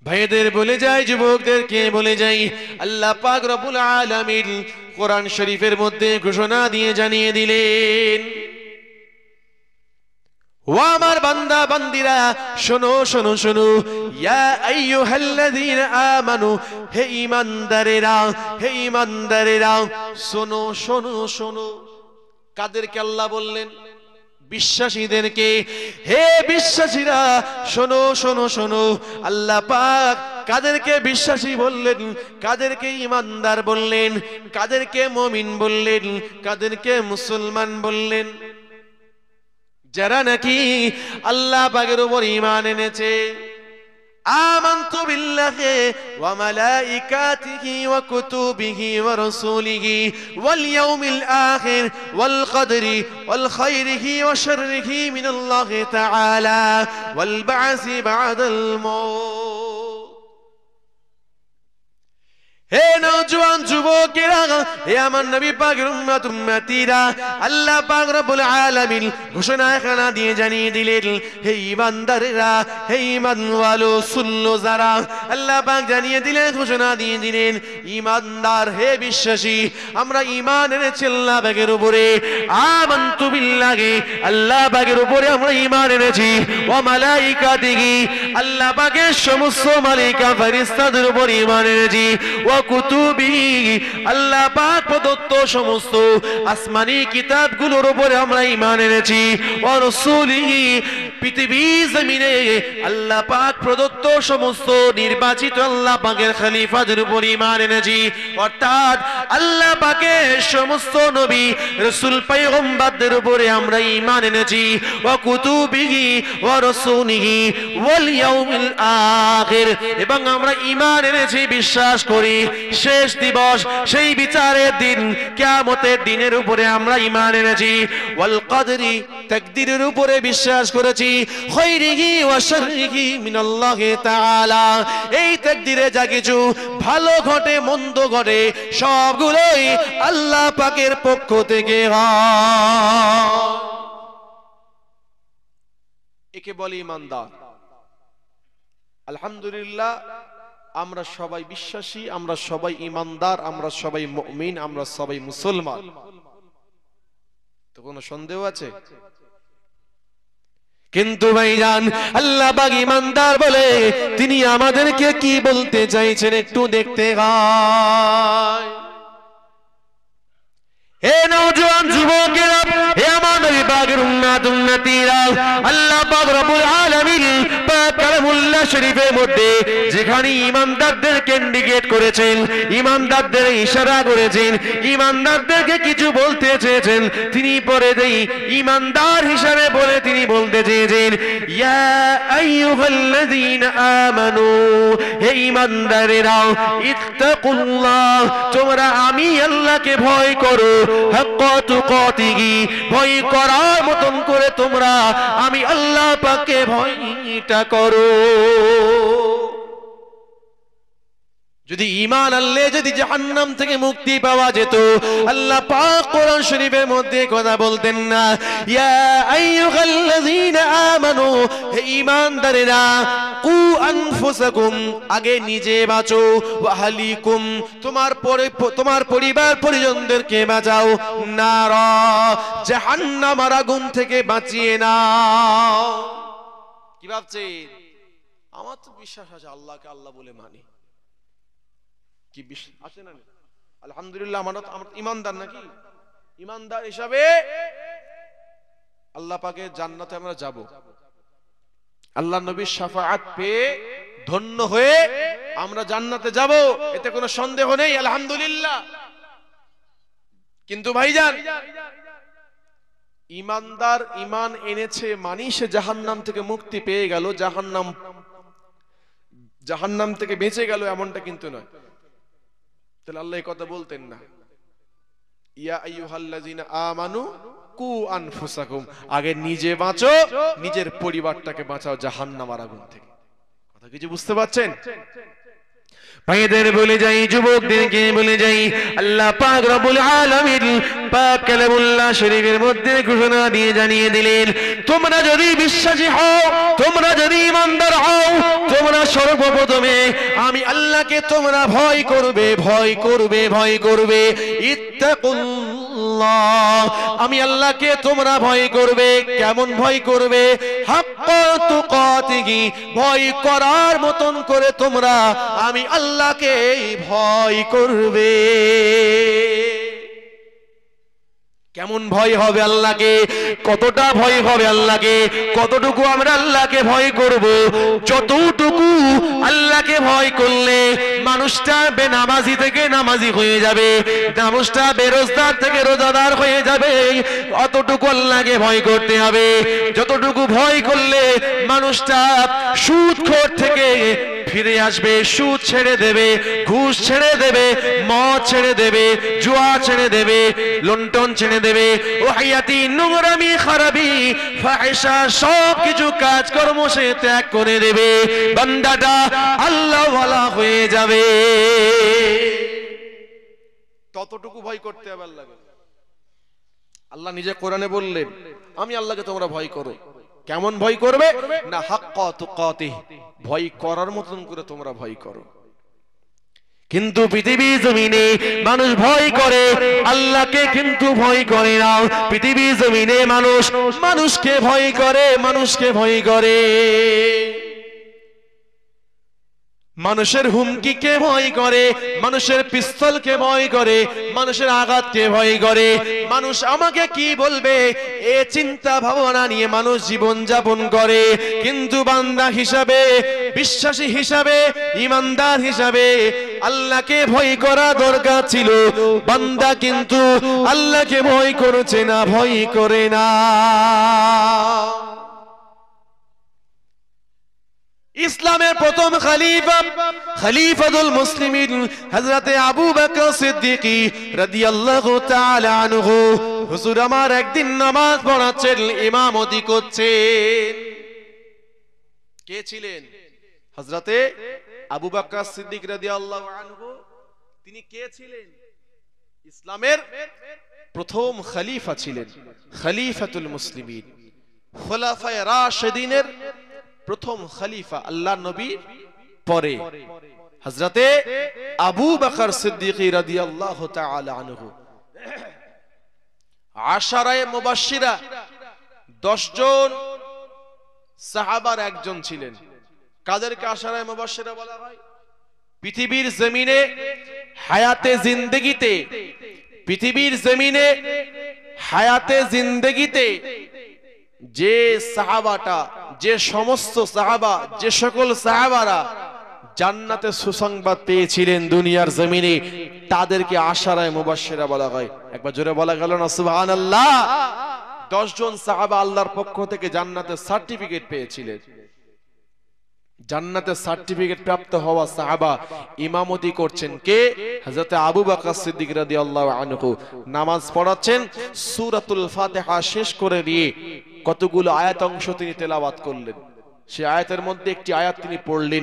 ভাইদের বলে যাই, যুবকদেরকে বলে যাই, আল্লাহ পাক রব্বুল আলামিন কোরআন শরীফের মধ্যে ঘোষণা দিয়ে জানিয়ে দিলেন, ও আমার বান্দা বান্দিরা, শোনো শোনো শোনো, ইয়া আইয়ুহাল্লাযীনা আমানু, হে ঈমানদারেরা, হে ঈমানদারেরা, শোনো শোনো শোনো। কাদেরকে আল্লাহ বললেন? বিশ্বাসীদেরকে। হে বিশ্বাসীরা, শোনো শোনো শোনো। আল্লাহ পাক কাদেরকে বিশ্বাসী বললেন, কাদেরকে ঈমানদার বললেন, কাদেরকে মুমিন বললেন, কাদেরকে মুসলমান বললেন? যারা নাকি আল্লাহ পাকের উপর ঈমান এনেছে। আমানতু বিল্লাহি ওয়া মালাইকাতিহি ওয়া কুতুবিহি ওয়া রাসূলিহি ওয়াল ইয়াউমিল আখির ওয়াল কদরি ওয়াল খাইরিহি ওয়া শাররিহি মিনাল্লাহি তাআলা ওয়াল বা'সি বা'দাল মাউত। হে নওজোয়ান যুবকেরা, হে আমার নবী পাকের উম্মত উম্মতিরা, আল্লাহ পাক রব্বুল আলামিন ঘোষণা এখানে দিয়ে জানিয়ে দিলেন, হে ঈমানদারেরা, হে ঈমানওয়ালো, শুনলো যারা, আল্লাহ পাক জানিয়ে দিলেন, ঘোষণা দিয়ে দিলেন, ঈমানদার, হে বিশ্বাসী, আমরা ঈমান এনেছি আল্লাহ পাকের উপরে। আমানতু বিল্লাহি, আল্লাহ পাকের উপরে আমরা ঈমান এনেছি। ওয়া মালাইকাতিহি, আল্লাহ পাকের সমস্ত মালায়েকা ফেরেশতাদের উপর ঈমান এনেছি। ওয়া কুতুবিহি, আল্লাহ পাক প্রদত্ত সমস্ত আসমানি কিতাবগুলোর উপরে আমরা ঈমান এনেছি। ওয়া রাসূলিহি, পৃথিবী জমিনে আল্লাহ পাক প্রদত্ত সমস্ত নির্বাচিত আল্লাহ পাকের খলিফাদের উপর ঈমান এনেছি। অর্থাৎ আল্লাহ পাকের সমস্ত নবী রাসূল পয়গম্বরদের উপরে আমরা ঈমান এনেছি। ওয়া কুতুবিহি ওয়া রাসূলিহি ওয়াল ইয়াউমিল আখির, এবং আমরা ঈমান এনেছি, বিশ্বাস করি শেষ দিবস, সেই বিচারের দিন, কিয়ামতের দিনের উপরে আমরা ঈমান এনেছি। ওয়াল কদরি, তাকদীরের উপরে বিশ্বাস করেছি। খাইরিহি ওয়া শাররিহি মিনাল্লাহি তাআলা, এই তাকদীরে যা কিছু ভালো ঘটে মন্দ ঘটে সবগুলোই আল্লাহ পাকের পক্ষ থেকে হয়। একে বলে ঈমানদার। আলহামদুলিল্লাহ, আমরা সবাই বিশ্বাসী, আমরা সবাই ঈমানদার, আমরা সবাই মুমিন, আমরা সবাই মুসলমান। তো কোনো সন্দেহ আছে? কিন্তু ভাইজান, আল্লাহ পাক ঈমানদার বলে তিনি আমাদেরকে কি বলতে চাইছেন একটু দেখতে হয়। হে নওজোয়ান যুবকেরা, হে আমার নবী পাকের উম্মত উম্মতিরা, আল্লাহ পাক রব্বুল আলামিন পাক কালামুল্লাহ শরীফের মধ্যে যেখানে ঈমানদারদেরকে ইন্ডিকেট করেছেন, ঈমানদারদের ইশারা করেছেন, ঈমানদারদেরকে কিছু বলতে চেয়েছেন, তিনি পরে দেই ঈমানদার হিসাবে বলে তিনি বলতে চেয়েছেন, ইয়া আইয়ুহাল্লাযীনা আমানু, হে ঈমানদারেরা, ইত্তাকুল্লাহ, তোমরা আমি আল্লাহকে ভয় করো, হাক্কা তুকাতিহি, ভয় করার মতন করে তোমরা আমি আল্লাহ পাককে ভয়টা করো। যদি ঈমান আনলে যদি জাহান্নাম থেকে মুক্তি পাওয়া যেত, আল্লাহ পাক কোরআন শরীফের মধ্যে কথা বলতেন না, ইয়া আইয়ুহাল্লাযীনা আমানু, হে ঈমানদারেরা, কু আনফুসাকুম, আগে নিজে বাঁচো, ওয়া আহলিকুম, তোমার পরিবার পরিজনদেরকে বাঁচাও, নারা, জাহান্নামের আগুন থেকে বাঁচিয়ে নাও। কি ভাবছেন? আমার তো বিশ্বাস আছে আল্লাহকে আল্লাহ বলে মানি। কি বিশ্বাস আছে না? আলহামদুলিল্লাহ, আমরা ঈমানদার নাকি? ঈমানদার হিসাবে আল্লাহ পাকের জান্নাতে আমরা যাব। আল্লাহ নবীর শাফাআত পেয়ে ধন্য হয়ে আমরা জান্নাতে যাব, এতে কোনো সন্দেহ নেই, আলহামদুলিল্লাহ। কিন্তু ভাইজান, ঈমানদার ঈমান এনেছে মানি সে জাহান্নাম থেকে মুক্তি পেয়ে গেল, জাহান্নাম থেকে বেঁচে গেল, এমনটা কিন্তু নয়। তাহলে আল্লাহ এই কথা বলতেন না, ইয়া আইয়ুহাল্লাযীনা আমানু কু আনফুসাকুম, আগে নিজে বাঁচো, নিজের পরিবারটাকে বাঁচাও জাহান্নামের আগুন থেকে। কথা কিছু বুঝতে পারছেন? ভাইদের বলে যাই, যুবকদেরকে বলে যাই, আল্লাহ পাক রব্বুল আলামিন পাক কালামুল্লাহ শরীফের মধ্যে ঘোষণা দিয়ে জানিয়ে দিলেন, তোমরা যদি বিশ্বাসী হও, তোমরা যদি ঈমানদার হও, তোমরা সর্বপ্রথমে আমি আল্লাহকে তোমরা ভয় করবে, ভয় করবে, ভয় করবে। ইত্তাকুল্লাহ, আমি আল্লাহকে তোমরা ভয় করবে। কেমন ভয় করবে? হাক্কা তুকাতিহি, ভয় করার মতন করে তোমরা আমি আল্লাহকে ভয় করবে। কেমন ভয় হবে আল্লাহকে? কতটা ভয় হবে আল্লাহকে? কতটুকু আমরা আল্লাহকে ভয় করব? যতটুকু আল্লাহকে ভয় করলে মানুষটা বেনামাজি থেকে নামাজি হয়ে যাবে, মানুষটা বেরোজগার থেকে রোজাদার হয়ে যাবে, অতটুকু আল্লাহকে ভয় করতে হবে। যতটুকু ভয় করলে মানুষটা সুদখোর থেকে ফিরে আসবে, সুদ ছেড়ে দেবে, ঘুষ ছেড়ে দেবে, মদ ছেড়ে দেবে, জুয়া ছেড়ে দেবে, লুণ্ঠন ছেড়ে দেবে, ওয়াহিয়াতি নোংরামি খারাপি ফাহিশা সব কিছু কাজকর্ম সে ত্যাগ করে দেবে, বান্দাটা আল্লাহ ওয়ালা হয়ে যাবে। ততটুকু ভয় করতে হবে আল্লাহকে। আল্লাহ নিজে কোরআনে বললেন, আমি আল্লাহকে তোমরা ভয় করো। কেমন ভয় করবে? না হাক্কা তুকাতিহি, ভয় করার মতন করে তোমরা ভয় করো। কিন্তু পৃথিবীর জমিনে মানুষ ভয় করে, আল্লাহকে কিন্তু ভয় করে না। পৃথিবীর জমিনে মানুষ মানুষকে ভয় করে, মানুষকে ভয় করে। মানুষের হুমকিকে ভয় করে, মানুষের পিস্তলকে ভয় করে, মানুষের আঘাতকে ভয় করে। মানুষ আমাকে কি বলবে এ চিন্তা ভাবনা নিয়ে মানুষ জীবন যাপন করে। কিন্তু বান্দা হিসাবে, বিশ্বাসী হিসাবে, ঈমানদার হিসাবে আল্লাহকে ভয় করা দরকার ছিল। বান্দা কিন্তু আল্লাহকে ভয় করছে না, ভয় করে না। ইসলামের প্রথম খলিফা, খলিফাতুল মুসলিমিন হযরতে আবু বকর সিদ্দিক রাদিয়াল্লাহু তাআলা আনহু, হুজুর আমার একদিন নামাজ পড়াচ্ছেন, ইমামতি করছেন। কে ছিলেন? হযরতে আবু বকর সিদ্দিক রাদিয়াল্লাহু আনহু। তিনি কে ছিলেন? ইসলামের প্রথম খলিফা ছিলেন, খলিফাতুল মুসলিমিন, খুলাফায়ে রাশিদিনের প্রথম খলিফা, আল্লাহর নবীর পরে হযরতে আবু বকর সিদ্দিক রাদিয়াল্লাহু তাআলা আনহু। আশারায়ে মুবাশশিরা 10 জন সাহাবার একজন ছিলেন। কাদেরকে আশারায়ে মুবাশশিরা বলা হয়? পৃথিবীর জমিনে হায়াতে জিন্দেগিতে, পৃথিবীর জমিনে হায়াতে জিন্দেগিতে যে সাহাবাটা, যে সমস্ত সাহাবা, যে সকল সাহাবারা জান্নাতে সুসংবাদ পেয়েছিলেন দুনিয়ার জমিনে, তাদেরকে আশারায়ে মুবাশশিরা বলা হয়। একবার জোরে বলা গেল না সুবহানাল্লাহ? 10 জন সাহাবা আল্লাহর পক্ষ থেকে জান্নাতের সার্টিফিকেট পেয়েছিলেন। জান্নাতের সার্টিফিকেট প্রাপ্ত হওয়া সাহাবা ইমামতি করছেন কে? হযরত আবু বকর সিদ্দিক রাদিয়াল্লাহু আনহু। নামাজ পড়াচ্ছেন, সূরাতুল ফাতিহা শেষ করে দিয়ে কতগুলো আয়াত অংশ তিনি তেলাওয়াত করলেন। সেই আয়াতের মধ্যে একটি আয়াত তিনি পড়লেন,